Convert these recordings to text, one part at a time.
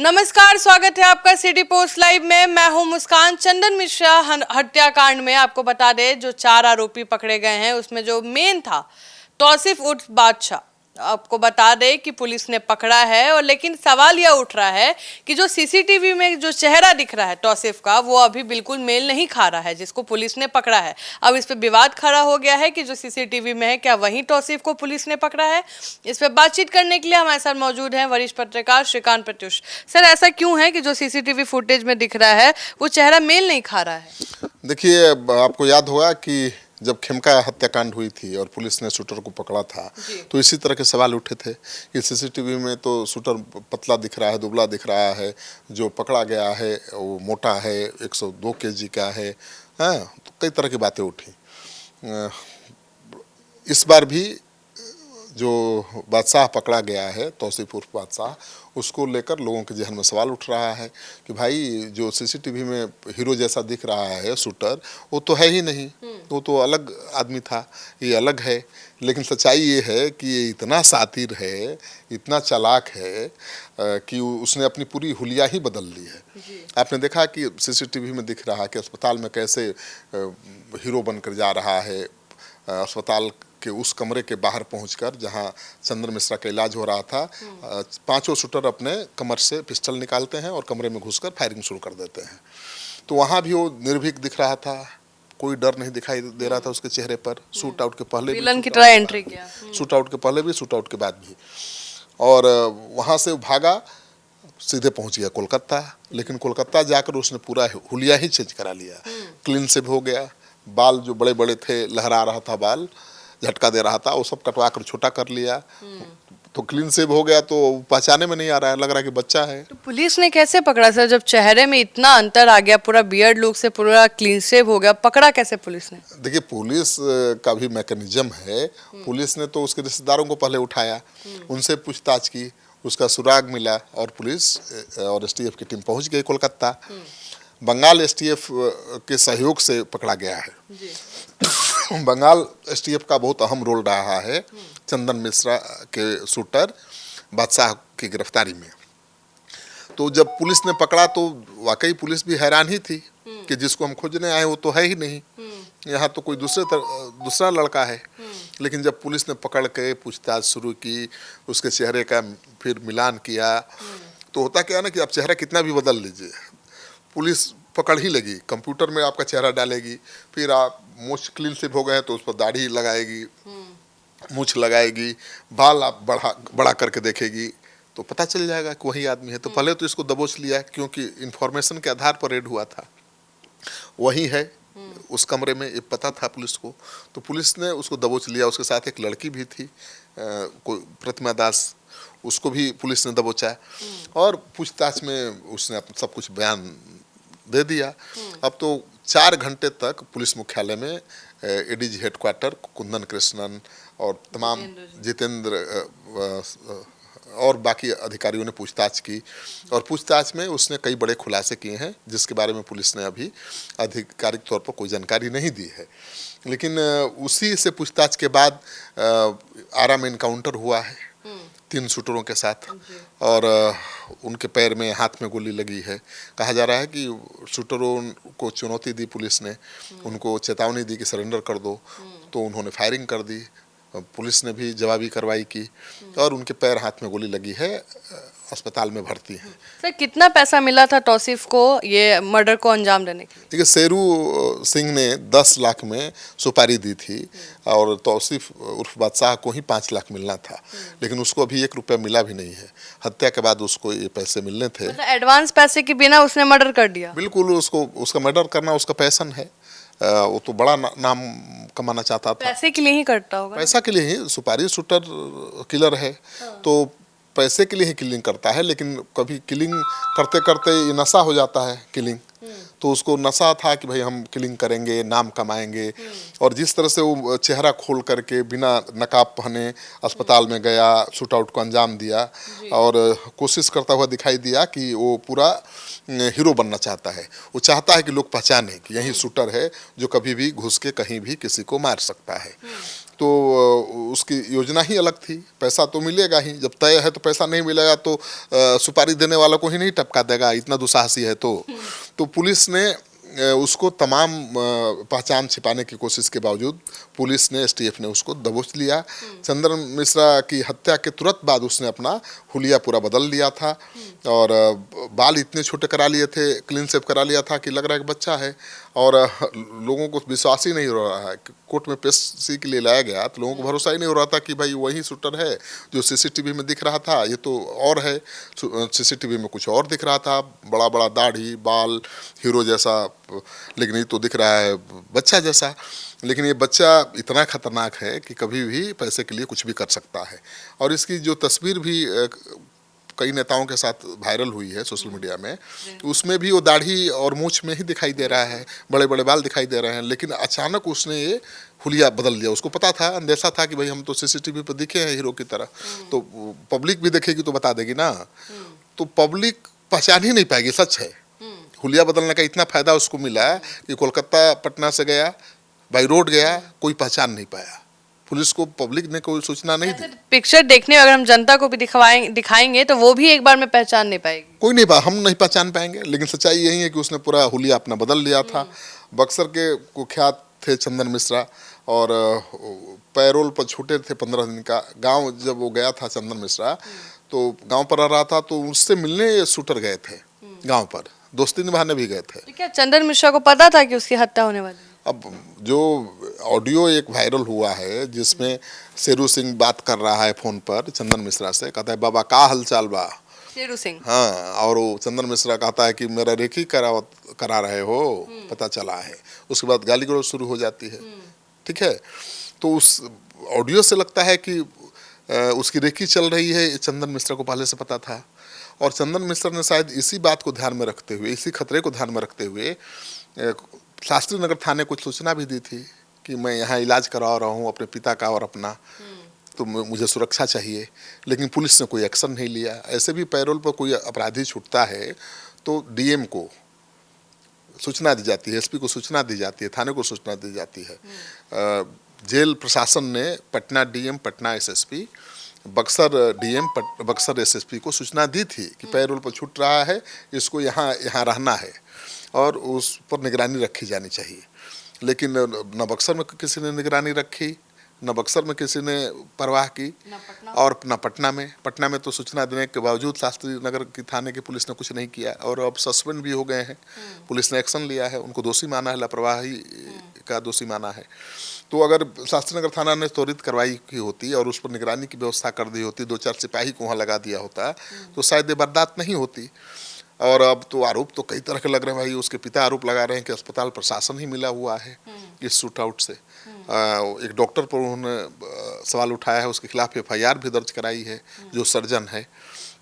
नमस्कार, स्वागत है आपका सिटी पोस्ट लाइव में। मैं हूं मुस्कान। चंदन मिश्रा हत्याकांड में आपको बता दें, जो 4 आरोपी पकड़े गए हैं उसमें जो मेन था तौसीफ उर्फ बादशाह। आपको बता दें कि पुलिस ने पकड़ा है, और लेकिन सवाल यह उठ रहा है कि जो सीसीटीवी में जो चेहरा दिख रहा है तौसीफ का, वो अभी बिल्कुल मेल नहीं खा रहा है जिसको पुलिस ने पकड़ा है। अब इस पे विवाद खड़ा हो गया है कि जो सीसीटीवी में है, क्या वही तौसीफ को पुलिस ने पकड़ा है। इस पे बातचीत करने के लिए हमारे साथ मौजूद हैं वरिष्ठ पत्रकार श्रीकांत प्रत्युष। सर, ऐसा क्यों है कि जो सीसीटीवी फुटेज में दिख रहा है वो चेहरा मेल नहीं खा रहा है? देखिए, आपको याद होगा कि जब खेमका हत्याकांड हुई थी और पुलिस ने शूटर को पकड़ा था, तो इसी तरह के सवाल उठे थे कि सीसीटीवी में तो शूटर पतला दिख रहा है, दुबला दिख रहा है, जो पकड़ा गया है वो मोटा है, 102 केजी का है। हाँ, तो कई तरह की बातें उठी। इस बार भी जो बादशाह पकड़ा गया है, तौसीफ उर्फ बादशाह, उसको लेकर लोगों के जहन में सवाल उठ रहा है कि भाई जो सीसीटीवी में हीरो जैसा दिख रहा है शूटर, वो तो है ही नहीं, वो तो अलग आदमी था, ये अलग है। लेकिन सच्चाई ये है कि ये इतना शातिर है, इतना चालाक है कि उसने अपनी पूरी हुलिया ही बदल ली है। आपने देखा कि सीसीटीवी में दिख रहा है कि अस्पताल में कैसे हीरो बनकर जा रहा है। अस्पताल के उस कमरे के बाहर पहुंचकर जहां चंदन मिश्रा का इलाज हो रहा था, 5 शूटर अपने कमर से पिस्टल निकालते हैं और कमरे में घुसकर फायरिंग शुरू कर देते हैं। तो वहां भी वो निर्भीक दिख रहा था, कोई डर नहीं दिखाई दे रहा था उसके चेहरे पर। शूट आउट के पहले विलन की तरह एंट्री किया, शूट आउट के पहले भी, शूट आउट के बाद भी। और वहां से भागा, सीधे पहुंच गया कोलकाता। लेकिन कोलकाता जाकर उसने पूरा हुलिया ही चेंज करा लिया, क्लीन शेव हो गया। बाल जो बड़े बड़े थे, लहरा रहा था बाल, झटका दे रहा था, वो सब कटवा कर छोटा कर लिया। तो क्लीन शेव हो गया, तो पहचाने में नहीं आ रहा है, लग रहा है कि बच्चा है। तो पुलिस ने कैसे पकड़ा सर, जब चेहरे में इतना अंतर आ गया, पूरा बियर्ड लुक से पूरा क्लीन शेव हो गया, पकड़ा कैसे पुलिस ने? देखिए, पुलिस का भी मैकेनिज्म है। पुलिस ने तो उसके रिश्तेदारों को पहले उठाया, उनसे पूछताछ की, उसका सुराग मिला और पुलिस और एसटीएफ की टीम पहुंच गई कोलकाता। बंगाल एसटीएफ के सहयोग से पकड़ा गया है। बंगाल एसटीएफ का बहुत अहम रोल रहा है चंदन मिश्रा के शूटर बादशाह की गिरफ्तारी में। तो जब पुलिस ने पकड़ा तो वाकई पुलिस भी हैरान ही थी कि जिसको हम खोजने आए वो तो है ही नहीं, यहाँ तो कोई दूसरा लड़का है। लेकिन जब पुलिस ने पकड़ के पूछताछ शुरू की, उसके चेहरे का फिर मिलान किया, तो होता क्या है ना कि आप चेहरा कितना भी बदल लीजिए, पुलिस पकड़ ही लगी। कंप्यूटर में आपका चेहरा डालेगी, फिर आप मूछ क्लीन शेव हो गए तो उस पर दाढ़ी लगाएगी, मूछ लगाएगी, बाल आप बड़ा करके देखेगी, तो पता चल जाएगा कि वही आदमी है। तो पहले तो इसको दबोच लिया, क्योंकि इंफॉर्मेशन के आधार पर रेड हुआ था, वही है उस कमरे में, ये पता था पुलिस को। तो पुलिस ने उसको दबोच लिया। उसके साथ एक लड़की भी थी, कोई प्रतिमा दास, उसको भी पुलिस ने दबोचा और पूछताछ में उसने सब कुछ बयान दे दिया। अब तो 4 घंटे तक पुलिस मुख्यालय में एडीजी हेडक्वार्टर कुंदन कृष्णन और तमाम जितेंद्र और बाकी अधिकारियों ने पूछताछ की, और पूछताछ में उसने कई बड़े खुलासे किए हैं जिसके बारे में पुलिस ने अभी आधिकारिक तौर पर कोई जानकारी नहीं दी है। लेकिन उसी से पूछताछ के बाद आरा में इनकाउंटर हुआ है 3 शूटरों के साथ, और उनके पैर में हाथ में गोली लगी है। कहा जा रहा है कि शूटरों को चुनौती दी पुलिस ने, उनको चेतावनी दी कि सरेंडर कर दो, तो उन्होंने फायरिंग कर दी। पुलिस ने भी जवाबी कार्रवाई की और उनके पैर हाथ में गोली लगी है, अस्पताल में भर्ती है। सर, कितना पैसा मिला था तौसीफ को ये मर्डर को अंजाम देने के लिए? देखिए, शेरू सिंह ने 10 लाख में सुपारी दी थी और तौसीफ उर्फ बादशाह को ही 5 लाख मिलना था, लेकिन उसको अभी 1 रुपया मिला भी नहीं है। हत्या के बाद उसको ये पैसे मिलने थे। मतलब एडवांस पैसे के बिना उसने मर्डर कर दिया? बिल्कुल, उसका मर्डर करना उसका पैशन है। वो तो बड़ा नाम कमाना चाहता था। पैसे के लिए ही करता होगा? पैसा के लिए ही, सुपारी शूटर किलर है, तो पैसे के लिए ही किलिंग करता है। लेकिन कभी किलिंग करते करते ये नशा हो जाता है किलिंग, तो उसको नशा था कि भाई हम किलिंग करेंगे, नाम कमाएंगे। और जिस तरह से वो चेहरा खोल करके बिना नकाब पहने अस्पताल में गया, शूट आउट को अंजाम दिया और कोशिश करता हुआ दिखाई दिया कि वो पूरा हीरो बनना चाहता है। वो चाहता है कि लोग पहचाने कि यही शूटर है जो कभी भी घुस के कहीं भी किसी को मार सकता है। तो उसकी योजना ही अलग थी। पैसा तो मिलेगा ही, जब तय है तो पैसा नहीं मिलेगा तो सुपारी देने वालों को ही नहीं टपका देगा, इतना दुसाहसी है तो पुलिस ने उसको तमाम पहचान छिपाने की कोशिश के बावजूद पुलिस ने, एसटीएफ ने उसको दबोच लिया। चंदन मिश्रा की हत्या के तुरंत बाद उसने अपना हुलिया पूरा बदल लिया था और बाल इतने छोटे करा लिए थे, क्लीन शेव करा लिया था कि लग रहा है कि बच्चा है। और लोगों को विश्वास ही नहीं हो रहा है। कोर्ट में पेशी के लिए लाया गया तो लोगों को भरोसा ही नहीं हो रहा था कि भाई वही शूटर है जो सीसीटीवी में दिख रहा था, ये तो और है। सीसीटीवी में कुछ और दिख रहा था, बड़ा बड़ा दाढ़ी बाल, हीरो जैसा, लेकिन ये तो दिख रहा है बच्चा जैसा। लेकिन ये बच्चा इतना खतरनाक है कि कभी भी पैसे के लिए कुछ भी कर सकता है। और इसकी जो तस्वीर भी कई नेताओं के साथ वायरल हुई है सोशल मीडिया में, उसमें भी वो दाढ़ी और मूंछ में ही दिखाई दे रहा है, बड़े बड़े बाल दिखाई दे रहे हैं। लेकिन अचानक उसने ये हुलिया बदल लिया। उसको पता था, अंदेशा था कि भाई हम तो सीसीटीवी पर दिखे हैं हीरो की तरह, तो पब्लिक भी देखेगी तो बता देगी ना, तो पब्लिक पहचान ही नहीं पाएगी। सच है, हुलिया बदलने का इतना फायदा उसको मिला है कि कोलकाता पटना से गया, बाई रोड गया, कोई पहचान नहीं पाया। पुलिस को, पब्लिक ने कोई सूचना नहीं दी। पिक्चर देखने अगर हम जनता को भी दिखाएंगे तो वो भी एक बार में पहचान नहीं पाएगी, कोई नहीं हम नहीं पहचान पाएंगे। लेकिन सच्चाई यही है कि उसने पूरा हुलिया अपना बदल लिया था। बक्सर के कुख्यात थे चंदन मिश्रा और पैरोल पर छूटे थे 15 दिन का। गांव जब वो गया था चंदन मिश्रा तो गांव पर आ रहा था, तो उससे मिलने शूटर गए थे गांव पर, दोस्ती निभाने भी गए थे। तो क्या चंदन मिश्रा को पता था कि उसकी हत्या होने वाली है? अब जो ऑडियो एक वायरल हुआ है जिसमें शेरू सिंह बात कर रहा है फोन पर चंदन मिश्रा से, कहता है बाबा का हालचाल बा, शेरू सिंह। हाँ, और वो चंदन मिश्रा कहता है कि मेरा रेकी करा रहे हो, पता चला है। उसके बाद गाली गलौज शुरू हो जाती है। ठीक है, तो उस ऑडियो से लगता है कि उसकी रेकी चल रही है, चंदन मिश्रा को पहले से पता था। और चंदन मिश्रा ने शायद इसी बात को ध्यान में रखते हुए, इसी खतरे को ध्यान में रखते हुए शास्त्री नगर थाने को सूचना भी दी थी कि मैं यहाँ इलाज करवा रहा हूँ अपने पिता का और अपना, तो मुझे सुरक्षा चाहिए। लेकिन पुलिस ने कोई एक्शन नहीं लिया। ऐसे भी पैरोल पर कोई अपराधी छूटता है तो डीएम को सूचना दी जाती है, एसपी को सूचना दी जाती है, थाने को सूचना दी जाती है। जेल प्रशासन ने Patna DM, Patna SSP, Buxar DM, Buxar SSP को सूचना दी थी कि पैरोल पर छूट रहा है, इसको यहाँ रहना है और उस पर निगरानी रखी जानी चाहिए। लेकिन न बक्सर में किसी ने निगरानी रखी, न बक्सर में किसी ने परवाह की, और न पटना में तो सूचना देने के बावजूद शास्त्री नगर की थाने की पुलिस ने कुछ नहीं किया। और अब सस्पेंड भी हो गए हैं, पुलिस ने एक्शन लिया है, उनको दोषी माना है, लापरवाही का दोषी माना है। तो अगर शास्त्री नगर थाना ने त्वरित कार्रवाई की होती और उस पर निगरानी की व्यवस्था कर दी होती, 2-4 सिपाही को वहाँ लगा दिया होता, तो शायद ये वारदात नहीं होती। और अब तो आरोप तो कई तरह के लग रहे हैं भाई। उसके पिता आरोप लगा रहे हैं कि अस्पताल प्रशासन ही मिला हुआ है इस शूट आउट से। एक डॉक्टर पर उन्होंने सवाल उठाया है, उसके खिलाफ एफआईआर भी दर्ज कराई है, जो सर्जन है।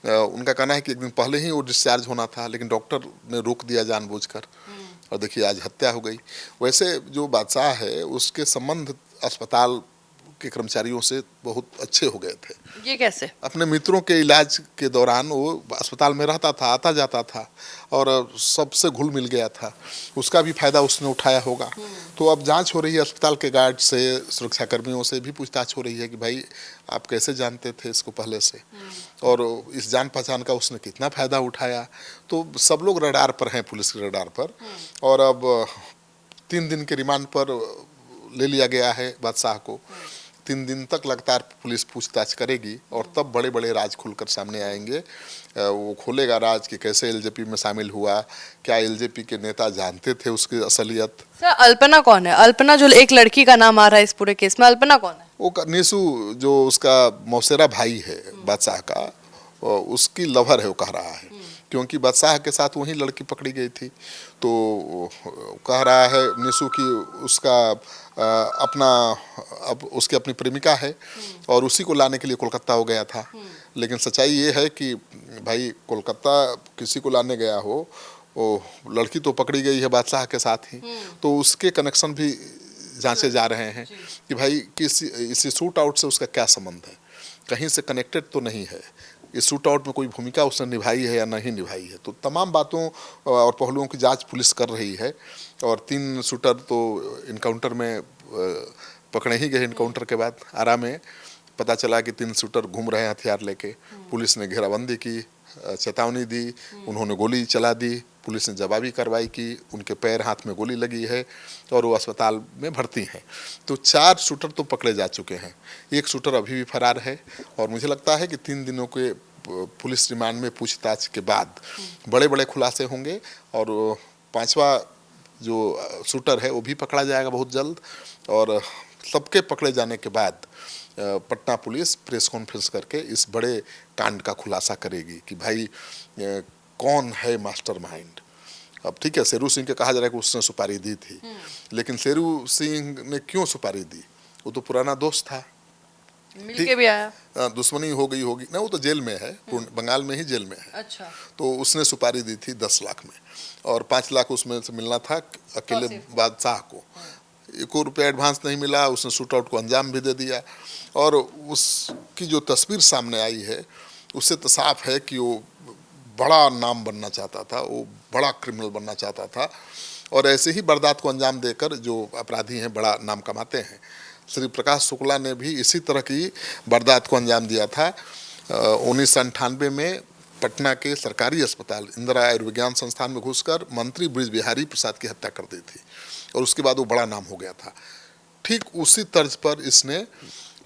उनका कहना है कि एक दिन पहले ही वो डिस्चार्ज होना था, लेकिन डॉक्टर ने रोक दिया जानबूझकर, और देखिए आज हत्या हो गई। वैसे जो बादशाह है उसके संबंध अस्पताल के कर्मचारियों से बहुत अच्छे हो गए थे। ये कैसे? अपने मित्रों के इलाज के दौरान वो अस्पताल में रहता था, आता जाता था और सबसे घुल मिल गया था। उसका भी फायदा उसने उठाया होगा। तो अब जांच हो रही है, अस्पताल के गार्ड से, सुरक्षा कर्मियों से भी पूछताछ हो रही है कि भाई आप कैसे जानते थे इसको पहले से, और इस जान पहचान का उसने कितना फायदा उठाया। तो सब लोग रडार पर हैं, पुलिस के रडार पर। और अब 3 दिन के रिमांड पर ले लिया गया है बादशाह को। 3 दिन तक लगातार पुलिस पूछताछ करेगी और तब बड़े बड़े राज खुलकर सामने आएंगे। वो खोलेगा राज कि कैसे एलजेपी में शामिल हुआ, क्या एलजेपी के नेता जानते थे उसकी असलियत। सर, अल्पना कौन है? अल्पना जो एक लड़की का नाम आ रहा है इस पूरे केस में, अल्पना कौन है? वो निशु, जो उसका मौसेरा भाई है बादशाह का, उसकी लवर है वो कह रहा है, क्योंकि बादशाह के साथ वही लड़की पकड़ी गई थी। तो कह रहा है निशु की उसका उसकी अपनी प्रेमिका है और उसी को लाने के लिए कोलकाता हो गया था। लेकिन सच्चाई ये है कि भाई कोलकाता किसी को लाने गया हो, वो लड़की तो पकड़ी गई है बादशाह के साथ ही, तो उसके कनेक्शन भी जांचे जा रहे हैं कि भाई इसी शूट आउट से उसका क्या संबंध है, कहीं से कनेक्टेड तो नहीं है, इस शूट आउट में कोई भूमिका उसने निभाई है या नहीं निभाई है। तो तमाम बातों और पहलुओं की जांच पुलिस कर रही है। और 3 शूटर तो इनकाउंटर में पकड़े ही गए इनकाउंटर के बाद। आरा में पता चला कि 3 शूटर घूम रहे हैं हथियार लेके। पुलिस ने घेराबंदी की, चेतावनी दी, उन्होंने गोली चला दी। पुलिस ने जवाबी कार्रवाई की, उनके पैर हाथ में गोली लगी है और वो अस्पताल में भर्ती हैं। तो 4 शूटर तो पकड़े जा चुके हैं, 1 शूटर अभी भी फरार है। और मुझे लगता है कि 3 दिनों के पुलिस रिमांड में पूछताछ के बाद बड़े बड़े खुलासे होंगे और 5वां जो शूटर है वो भी पकड़ा जाएगा बहुत जल्द। और सबके पकड़े जाने के बाद पटना पुलिस प्रेस कॉन्फ्रेंस करके इस बड़े कांड का खुलासा करेगी कि भाई कौन है मास्टरमाइंड। अब ठीक है, शेरू सिंह के कहा जा रहा है कि उसने सुपारी दी थी, लेकिन शेरू सिंह ने क्यों सुपारी दी? वो तो पुराना दोस्त था, मिलके भी आया, दुश्मनी हो गई होगी ना। वो तो जेल में है, बंगाल में ही जेल में है। अच्छा। तो उसने सुपारी दी थी 10 लाख में और 5 लाख उसमें से मिलना था अकेले बादशाह को। 1 रुपया एडवांस नहीं मिला, उसने शूट आउट को अंजाम भी दे दिया। और उसकी जो तस्वीर सामने आई है उससे तो साफ है कि वो बड़ा नाम बनना चाहता था, वो बड़ा क्रिमिनल बनना चाहता था और ऐसे ही वारदात को अंजाम देकर जो अपराधी हैं बड़ा नाम कमाते हैं। श्री प्रकाश शुक्ला ने भी इसी तरह की वारदात को अंजाम दिया था। 1998 में पटना के सरकारी अस्पताल इंदिरा आयुर्विज्ञान संस्थान में घुसकर मंत्री बृज बिहारी प्रसाद की हत्या कर दी थी और उसके बाद वो बड़ा नाम हो गया था। ठीक उसी तर्ज पर इसने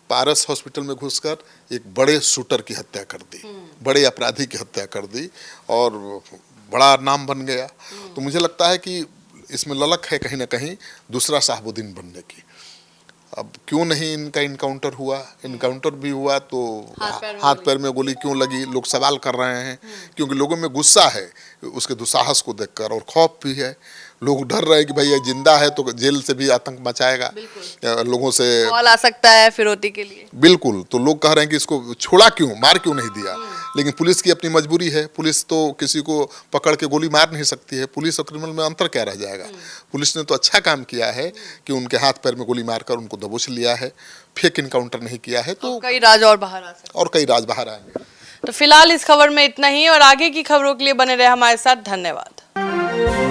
पारस हॉस्पिटल में घुसकर एक बड़े शूटर की हत्या कर दी, बड़े अपराधी की हत्या कर दी और बड़ा नाम बन गया। तो मुझे लगता है कि इसमें ललक है कहीं ना कहीं दूसरा शहाबुद्दीन बनने की। अब क्यों नहीं इनका इनकाउंटर हुआ? इनकाउंटर भी हुआ तो हाथ पैर में गोली क्यों लगी, लोग सवाल कर रहे हैं। क्योंकि लोगों में गुस्सा है उसके दुस्साहस को देखकर और खौफ भी है। लोग डर रहे हैं कि भाई ये जिंदा है तो जेल से भी आतंक मचाएगा, लोगों से कॉल आ सकता है फिरौती के लिए। बिल्कुल, तो लोग कह रहे हैं कि इसको छोड़ा क्यों, मार क्यों नहीं दिया। लेकिन पुलिस की अपनी मजबूरी है, पुलिस तो किसी को पकड़ के गोली मार नहीं सकती है। पुलिस और क्रिमिनल में अंतर क्या रह जाएगा? पुलिस ने तो अच्छा काम किया है कि उनके हाथ पैर में गोली मारकर उनको दबोच लिया है, फेक इनकाउंटर नहीं किया है। तो कई राज और बाहर आ सकते, और कई राज बाहर आएंगे। तो फिलहाल इस खबर में इतना ही और आगे की खबरों के लिए बने रहे हमारे साथ। धन्यवाद।